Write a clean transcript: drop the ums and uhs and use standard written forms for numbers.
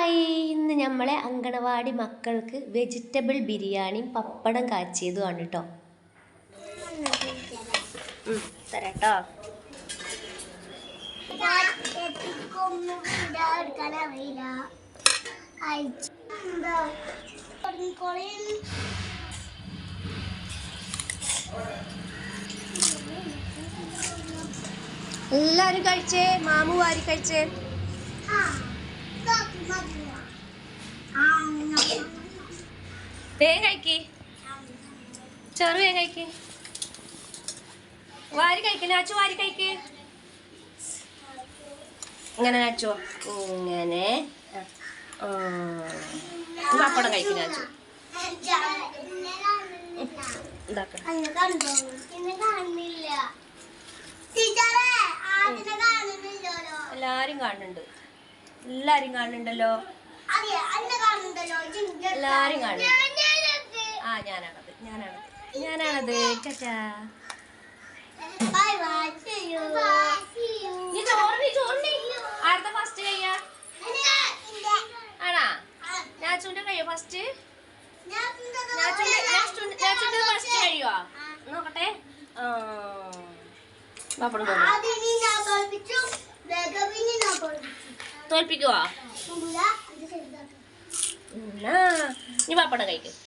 Hi, ഇന്ന് നമ്മളെ അങ്കണവാടി മക്കൾക്ക് വെജിറ്റബിൾ ബിരിയാണിയും പപ്പടം കാച്ചിയതുമാണ് കേട്ടോ. തരാട്ടോ. എല്ലാരും കഴിച്ചേ, മാമു വാരി കഴിച്ചേ. വേഗം കഴിക്ക്, ചെറു വേഗം കഴിക്ക്, വാരി കഴിക്ക്, നാച്ചു വാരി കഴിക്ക്. ഇങ്ങനെ നാച്ചോ, ഇങ്ങനെ പപ്പടം കഴിക്കും നാച്ചു. എല്ലാരും കാണുന്നുണ്ട്, എല്ലാരും കാണുന്നുണ്ടല്ലോ, എല്ലാരും കാണുന്നുണ്ട്. ആ ഞാനാണത്. ചാച്ചാ. ആരുടെ ഫസ്റ്റ് കഴിയാ? ആണാ? നാച്ചുന്റെ കഴിയോ ഫസ്റ്റ്? നാച്ചുന്റെ ഫസ്റ്റ് കഴിയോ? നോക്കട്ടെ. പപ്പടം തോൽപ്പിക്കുവോ? നീ പപ്പടം കഴിക്കും.